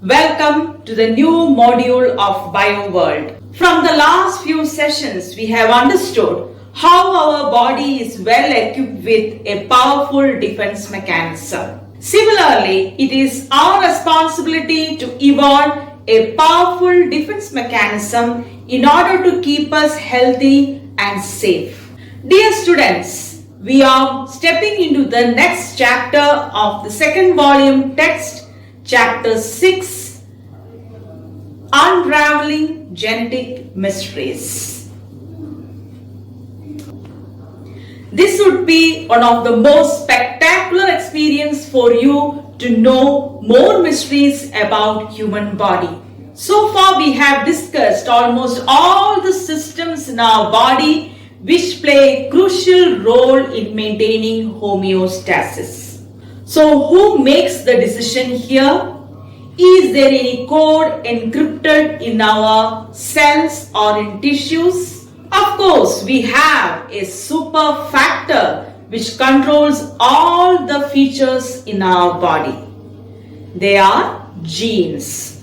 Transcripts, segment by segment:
Welcome to the new module of BioWorld. From the last few sessions, we have understood how our body is well equipped with a powerful defense mechanism. Similarly, it is our responsibility to evolve a powerful defense mechanism in order to keep us healthy and safe. Dear students, we are stepping into the next chapter of the second volume text, chapter 6, Unraveling Genetic Mysteries. This would be one of the most spectacular experiences for you to know more mysteries about human body. So far we have discussed almost all the systems in our body which play a crucial role in maintaining homeostasis. So who makes the decision here? Is there any code encrypted in our cells or in tissues? Of course, we have a super factor which controls all the features in our body. They are genes.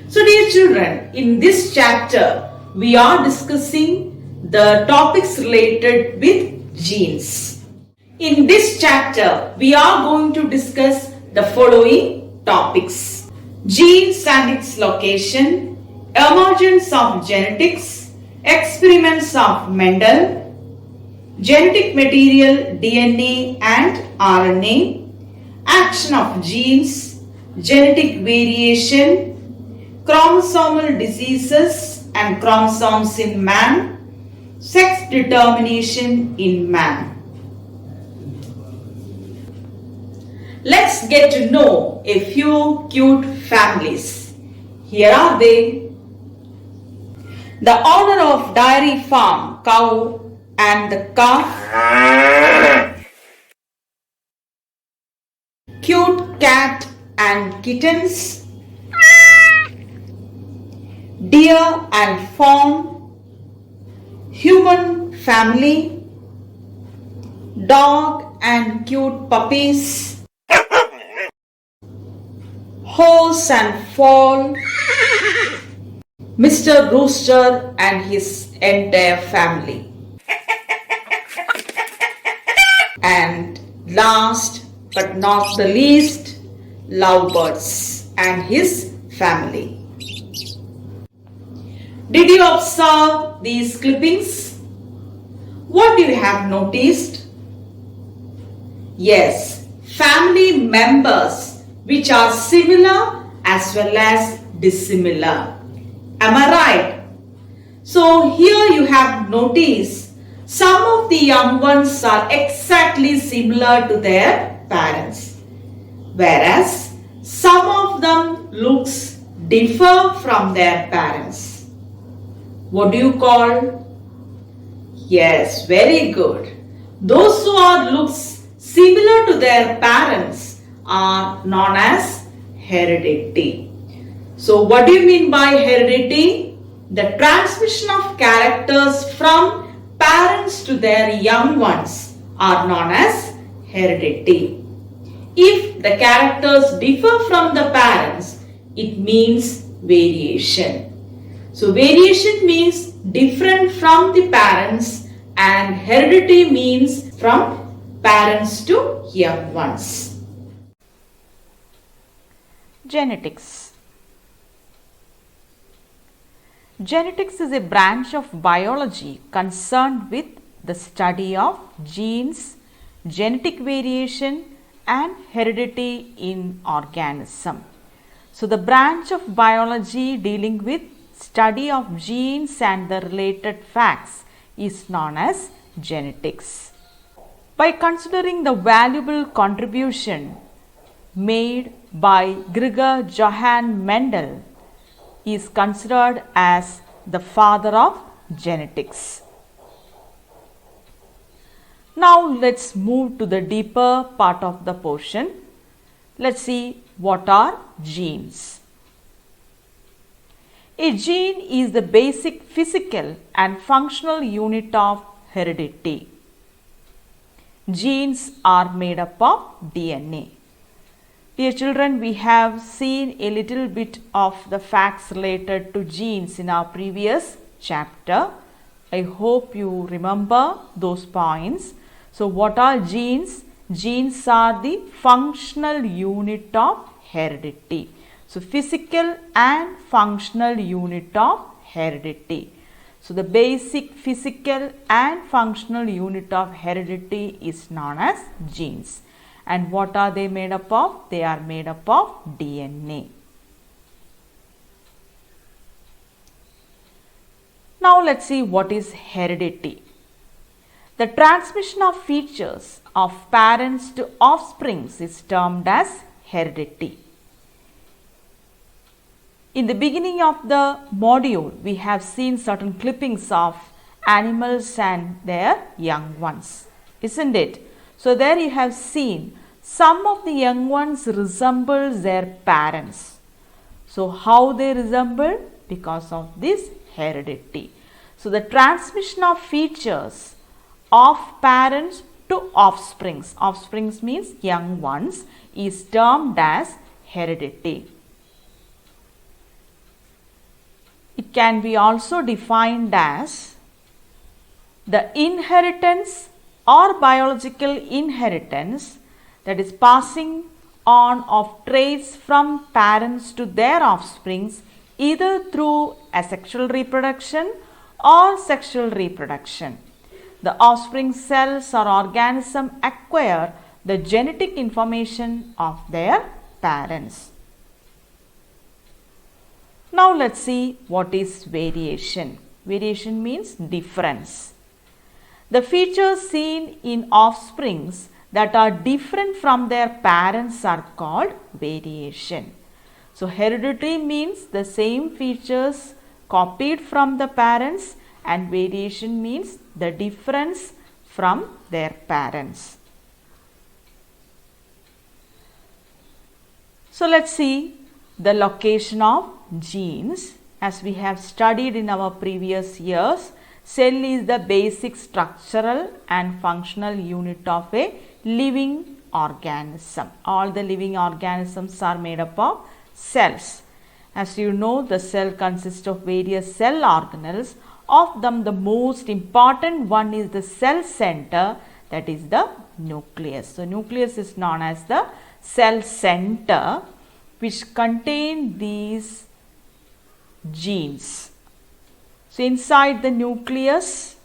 So dear children, in this chapter, we are discussing the topics related with genes. In this chapter, we are going to discuss the following topics: genes and its location, emergence of genetics, experiments of Mendel, genetic material DNA and RNA, action of genes, genetic variation, chromosomal diseases and chromosomes in man, sex determination in man. Let's get to know a few cute families. Here are they. The owner of dairy farm, cow and the calf, cute cat and kittens, deer and fawn, human family, dog and cute puppies, horse and foal, Mr. Rooster and his entire family. And last but not the least, lovebirds and his family. Did you observe these clippings? What do you have noticed? Yes, family members which are similar as well as dissimilar. Am I right? So here you have noticed some of the young ones are exactly similar to their parents, whereas some of them looks differ from their parents. What do you call? Yes, very good. Those who are looks similar to their parents are known as heredity. So what do you mean by heredity? The transmission of characters from parents to their young ones are known as heredity. If the characters differ from the parents, it means variation. So variation means different from the parents and heredity means from parents to young ones. Genetics. Genetics is a branch of biology concerned with the study of genes, genetic variation and heredity in organism. So the branch of biology dealing with study of genes and the related facts is known as genetics. By considering the valuable contribution made by Gregor Johann Mendel, is considered as the father of genetics. Now let's move to the deeper part of the portion. Let's see what are genes. A gene is the basic physical and functional unit of heredity. Genes are made up of DNA. Dear children, we have seen a little bit of the facts related to genes in our previous chapter. I hope you remember those points. So what are genes? Genes are the functional unit of heredity. So physical and functional unit of heredity. So the basic physical and functional unit of heredity is known as genes. And what are they made up of? They are made up of DNA. Now let's see what is heredity. The transmission of features of parents to offspring is termed as heredity. In the beginning of the module, we have seen certain clippings of animals and their young ones, isn't it? So there you have seen some of the young ones resemble their parents. So how they resemble? Because of this heredity. So the transmission of features of parents to offsprings, offsprings means young ones, is termed as heredity. It can be also defined as the inheritance or biological inheritance, that is passing on of traits from parents to their offsprings, either through asexual reproduction or sexual reproduction. The offspring cells or organism acquire the genetic information of their parents. Now let's see what is variation. Variation means difference. The features seen in offsprings that are different from their parents are called variation. So heredity means the same features copied from the parents, and variation means the difference from their parents. So let's see the location of genes. As we have studied in our previous years, cell is the basic structural and functional unit of a living organism. All the living organisms are made up of cells. As you know, the cell consists of various cell organelles. Of them, the most important one is the cell center, that is the nucleus. So nucleus is known as the cell center, which contain these genes. So inside the nucleus,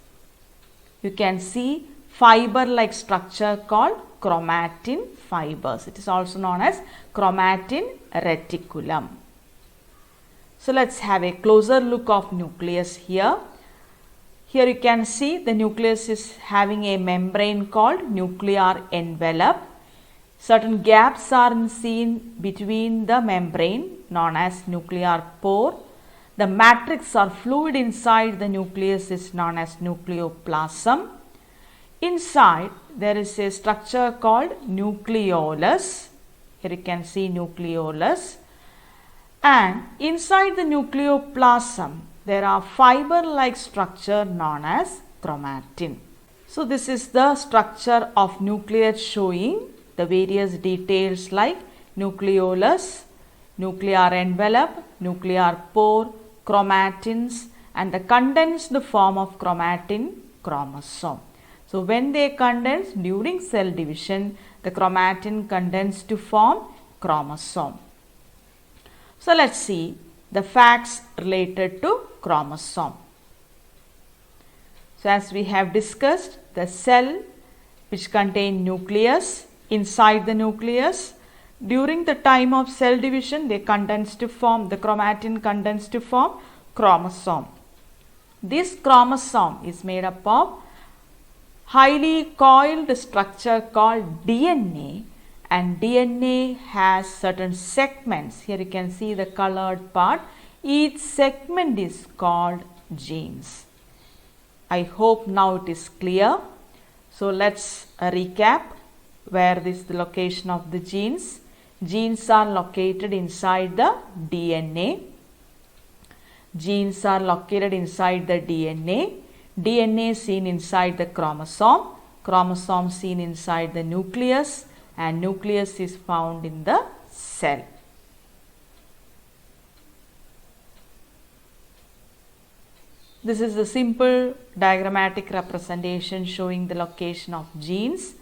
you can see fiber-like structure called chromatin fibers. It is also known as chromatin reticulum. So let's have a closer look of nucleus here. Here you can see the nucleus is having a membrane called nuclear envelope. Certain gaps are seen between the membrane known as nuclear pore. The matrix or fluid inside the nucleus is known as nucleoplasm. Inside there is a structure called nucleolus. Here you can see nucleolus. And inside the nucleoplasm there are fiber-like structure known as chromatin. So this is the structure of nucleus, showing the various details like nucleolus, nuclear envelope, nuclear pore, chromatins, and the condensed form of chromatin chromosome. So when they condense during cell division, the chromatin condense to form chromosome. So let's see the facts related to chromosome. So as we have discussed, the cell which contain nucleus, inside the nucleus, during the time of cell division, they condense to form, the chromatin condense to form chromosome. This chromosome is made up of highly coiled structure called DNA, and DNA has certain segments. Here you can see the colored part. Each segment is called genes. I hope now it is clear. So let's recap where is the location of the genes. Genes are located inside the DNA. Genes are located inside the DNA. DNA seen inside the chromosome. Chromosome seen inside the nucleus, and nucleus is found in the cell. This is a simple diagrammatic representation showing the location of genes.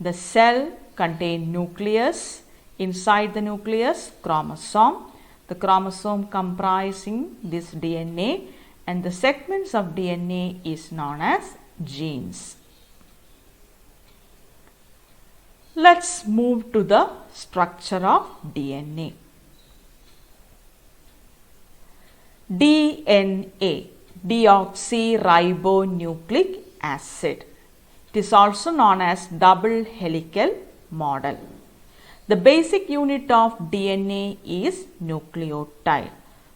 The cell contains nucleus. Inside the nucleus, chromosome. The chromosome comprising this DNA, and the segments of DNA is known as genes. Let's move to the structure of DNA. DNA, deoxyribonucleic acid. It is also known as double helical model. The basic unit of DNA is nucleotide.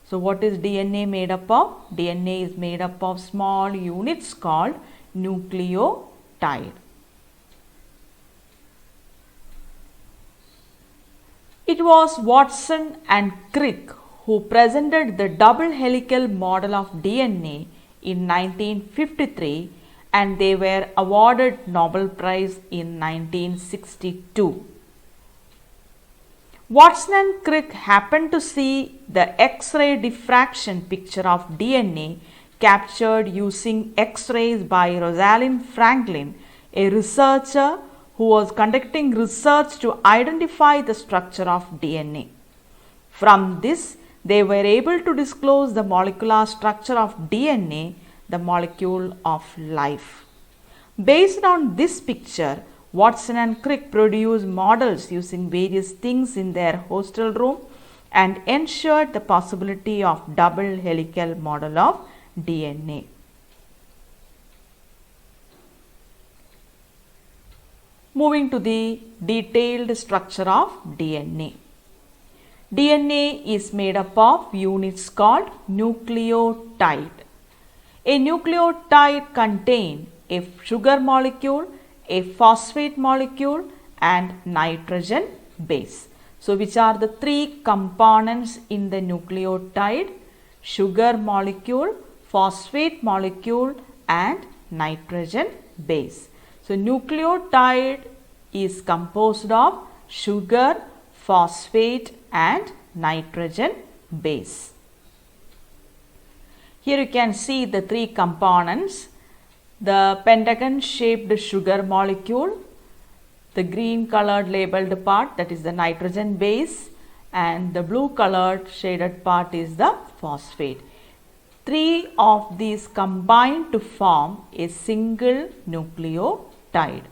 So what is DNA made up of? DNA is made up of small units called nucleotide. It was Watson and Crick who presented the double helical model of DNA in 1953, and they were awarded Nobel Prize in 1962. Watson and Crick happened to see the X-ray diffraction picture of DNA captured using X-rays by Rosalind Franklin, a researcher who was conducting research to identify the structure of DNA. From this, they were able to disclose the molecular structure of DNA, the molecule of life. Based on this picture, Watson and Crick produced models using various things in their hostel room and ensured the possibility of double helical model of DNA. Moving to the detailed structure of DNA. DNA is made up of units called nucleotide. A nucleotide contains a sugar molecule, a phosphate molecule, and nitrogen base. So which are the three components in the nucleotide? Sugar molecule, phosphate molecule, and nitrogen base. So nucleotide is composed of sugar, phosphate, and nitrogen base. Here you can see the three components. The pentagon shaped sugar molecule, the green colored labeled part, that is the nitrogen base, and the blue colored shaded part is the phosphate. Three of these combine to form a single nucleotide.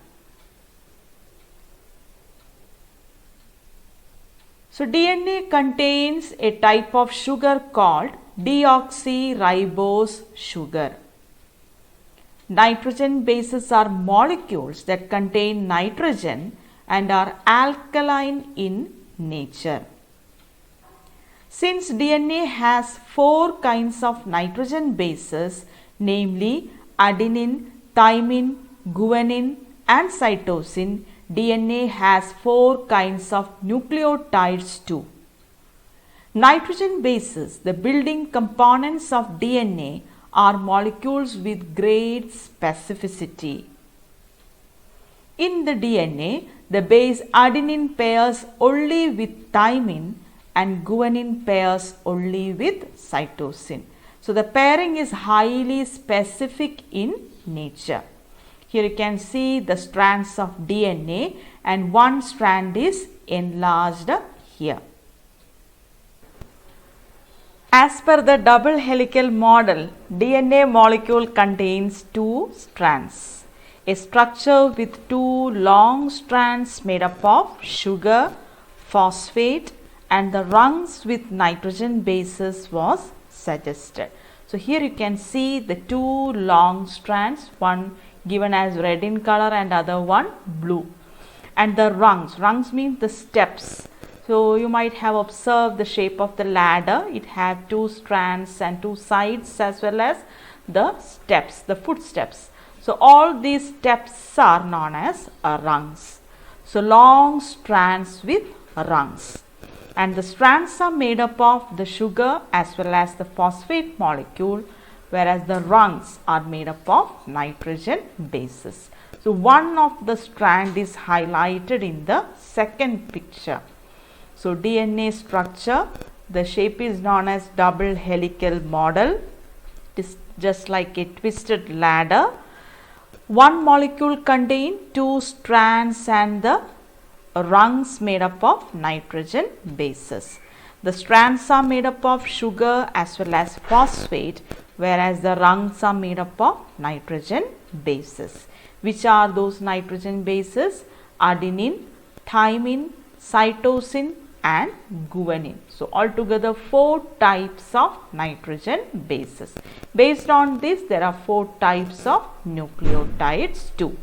So DNA contains a type of sugar called deoxyribose sugar. Nitrogen bases are molecules that contain nitrogen and are alkaline in nature. Since DNA has 4 kinds of nitrogen bases, namely adenine, thymine, guanine, and cytosine, DNA has 4 kinds of nucleotides too. Nitrogen bases, the building components of DNA, are molecules with great specificity. In the DNA, the base adenine pairs only with thymine and guanine pairs only with cytosine. So the pairing is highly specific in nature. Here you can see the strands of DNA, and one strand is enlarged here. As per the double helical model, DNA molecule contains 2 strands. A structure with 2 long strands made up of sugar, phosphate, and the rungs with nitrogen bases was suggested. So here you can see the 2 long strands, one given as red in color and other one blue. And the rungs means the steps. So you might have observed the shape of the ladder. It have 2 strands and 2 sides as well as the steps, the footsteps. So all these steps are known as rungs. So long strands with rungs. And the strands are made up of the sugar as well as the phosphate molecule, whereas the rungs are made up of nitrogen bases. So one of the strand is highlighted in the second picture. So DNA structure, the shape is known as double helical model. It is just like a twisted ladder. One molecule contains two strands and the rungs made up of nitrogen bases. The strands are made up of sugar as well as phosphate, whereas the rungs are made up of nitrogen bases. Which are those nitrogen bases? Adenine, thymine, cytosine and guanine. So altogether 4 types of nitrogen bases. Based on this, there are 4 types of nucleotides too.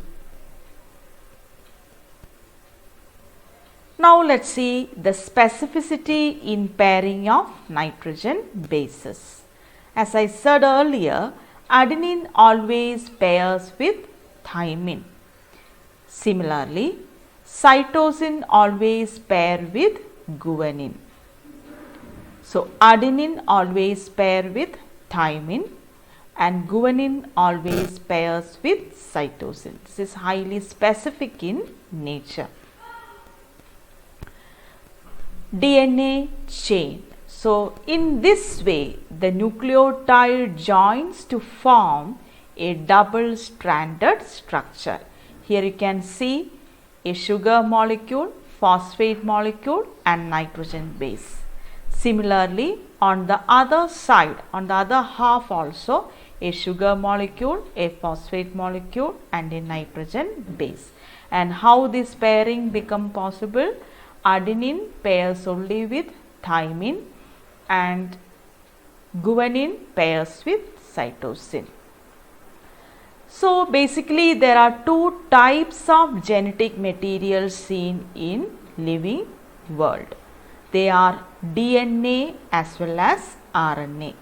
Now let's see the specificity in pairing of nitrogen bases. As I said earlier, adenine always pairs with thymine. Similarly, cytosine always pair with guanine. So adenine always pair with thymine and guanine always pairs with cytosine. This is highly specific in nature. DNA chain. So in this way, the nucleotide joins to form a double stranded structure. Here you can see a sugar molecule, phosphate molecule and nitrogen base. Similarly, on the other side, on the other half also, a sugar molecule, a phosphate molecule and a nitrogen base. And how this pairing become possible? Adenine pairs only with thymine and guanine pairs with cytosine. So basically there are 2 types of genetic material seen in living world. They are DNA as well as RNA.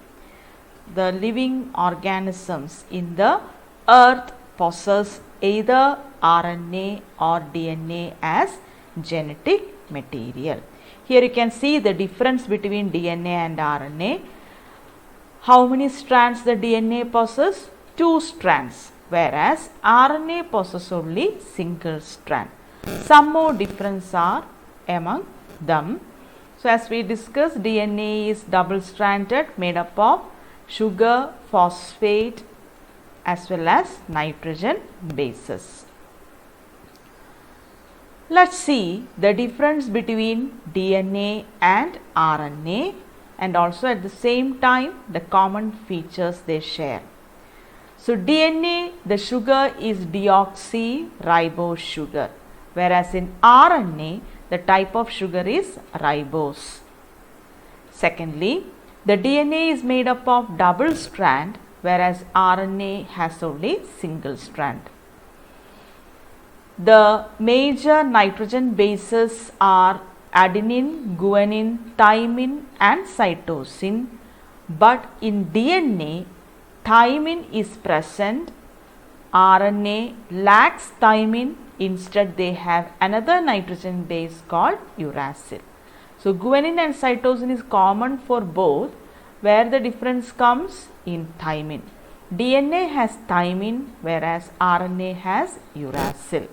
The living organisms in the earth possess either RNA or DNA as genetic material. Here you can see the difference between DNA and RNA. How many strands the DNA possesses? 2 strands, whereas RNA possesses only single strand. Some more difference are among them. So as we discussed, DNA is double stranded, made up of sugar, phosphate as well as nitrogen bases. Let's see the difference between DNA and RNA and also at the same time the common features they share. So DNA, the sugar is deoxyribose sugar, whereas in RNA the type of sugar is ribose. Secondly, the DNA is made up of double strand, whereas RNA has only single strand. The major nitrogen bases are adenine, guanine, thymine and cytosine, but in DNA thymine is present, RNA lacks thymine, instead they have another nitrogen base called uracil. So guanine and cytosine is common for both, where the difference comes in thymine. DNA has thymine whereas RNA has uracil.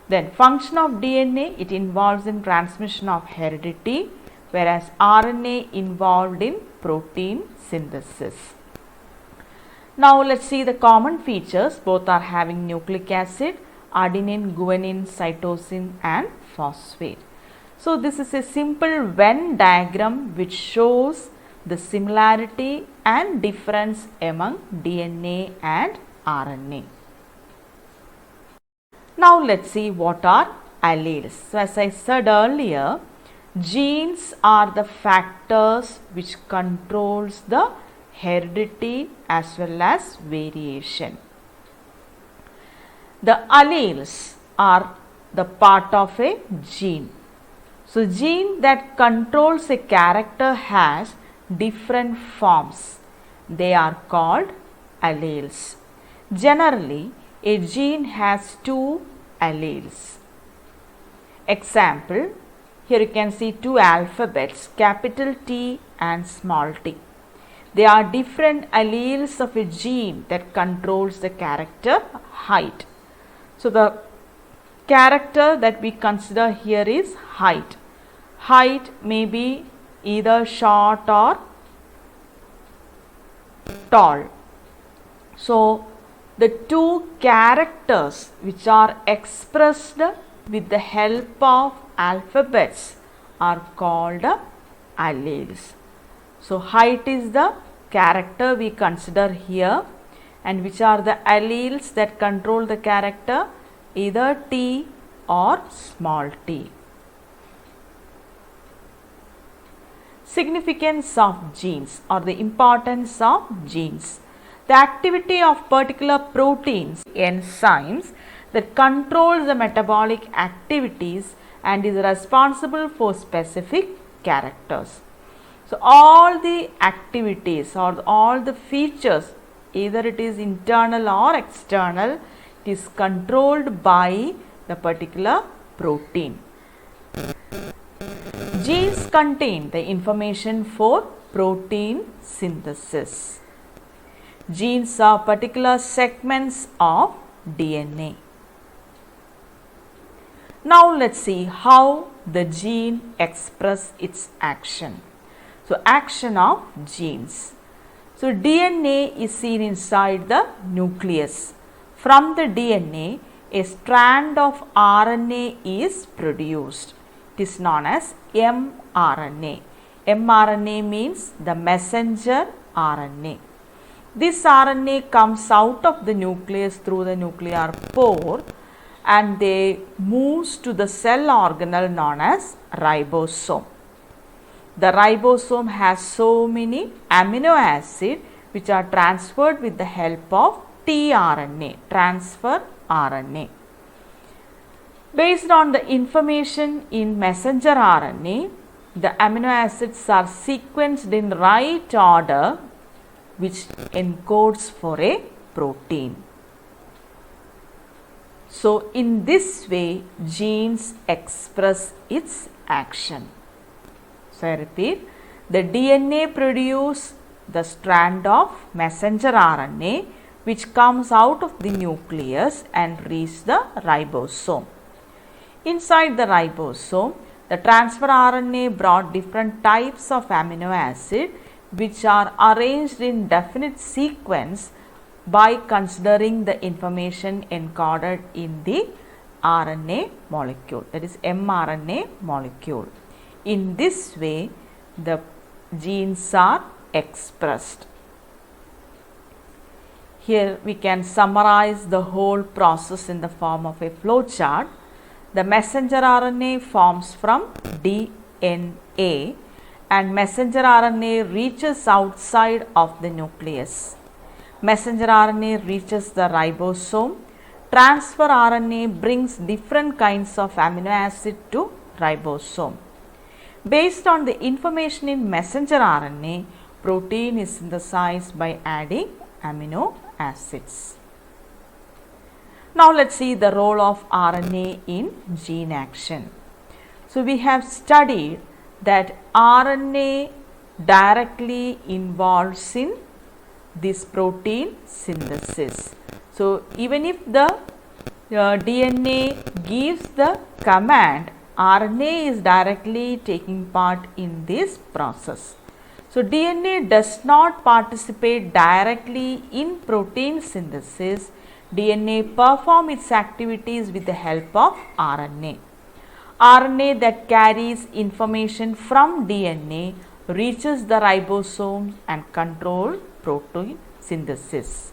Then function of DNA, it involves in transmission of heredity, whereas RNA involved in protein synthesis. Now let's see the common features. Both are having nucleic acid, adenine, guanine, cytosine and phosphate. So this is a simple Venn diagram which shows the similarity and difference among DNA and RNA. Now let's see what are alleles. So as I said earlier, genes are the factors which controls the heredity as well as variation. The alleles are the part of a gene. So gene that controls a character has different forms. They are called alleles. Generally, a gene has 2 alleles. Example, here you can see 2 alphabets, capital T and small t. They are different alleles of a gene that controls the character height. So the character that we consider here is height. height may be either short or tall. So, the two characters which are expressed with the help of alphabets are called alleles. So, height is the character we consider here, and which are the alleles that control the character, either T or small t. Significance of genes or the importance of genes. The activity of particular proteins, enzymes that controls the metabolic activities and is responsible for specific characters. So, all the activities or all the features, either it is internal or external, it is controlled by the particular protein. Genes contain the information for protein synthesis. Genes are particular segments of DNA. Now let's see how the gene express its action. So, action of genes. So, DNA is seen inside the nucleus. From the DNA, a strand of RNA is produced. It is known as mRNA. mRNA means the messenger RNA. This RNA comes out of the nucleus through the nuclear pore and they moves to the cell organelle known as ribosome. The ribosome has so many amino acids which are transferred with the help of tRNA, transfer RNA. Based on the information in messenger RNA, the amino acids are sequenced in right order which encodes for a protein. So, in this way, genes express its action. So, I repeat, the DNA produces the strand of messenger RNA which comes out of the nucleus and reaches the ribosome. Inside the ribosome, the transfer RNA brought different types of amino acid which are arranged in definite sequence by considering the information encoded in the RNA molecule, that is mRNA molecule. In this way, the genes are expressed. Here we can summarize the whole process in the form of a flow chart. The messenger RNA forms from DNA and messenger RNA reaches outside of the nucleus. Messenger RNA reaches the ribosome. Transfer RNA brings different kinds of amino acid to ribosome. Based on the information in messenger RNA, protein is synthesized by adding amino acids. Now let us see the role of RNA in gene action. So we have studied that RNA directly involves in this protein synthesis. So even if the DNA gives the command, RNA is directly taking part in this process. So DNA does not participate directly in protein synthesis. DNA performs its activities with the help of RNA. RNA that carries information from DNA reaches the ribosome and controls protein synthesis.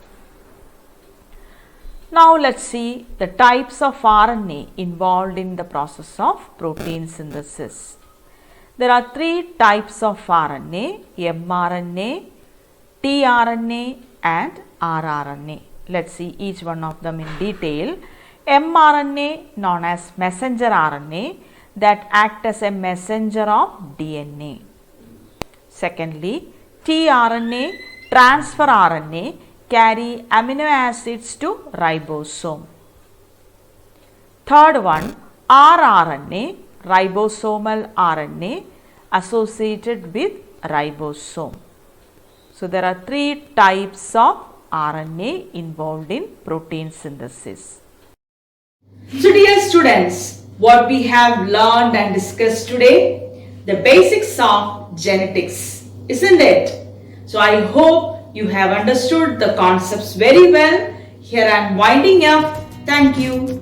Now let us see the types of RNA involved in the process of protein synthesis. There are three types of RNA: mRNA, tRNA and rRNA. Let us see each one of them in detail. mRNA, known as messenger RNA, that act as a messenger of DNA. Secondly, tRNA, transfer RNA, carry amino acids to ribosome. Third one, rRNA, ribosomal RNA associated with ribosome. So there are three types of RNA involved in protein synthesis. So dear students, what we have learned and discussed today, the basics of genetics, isn't it? So I hope you have understood the concepts very well. Here I am winding up. Thank you.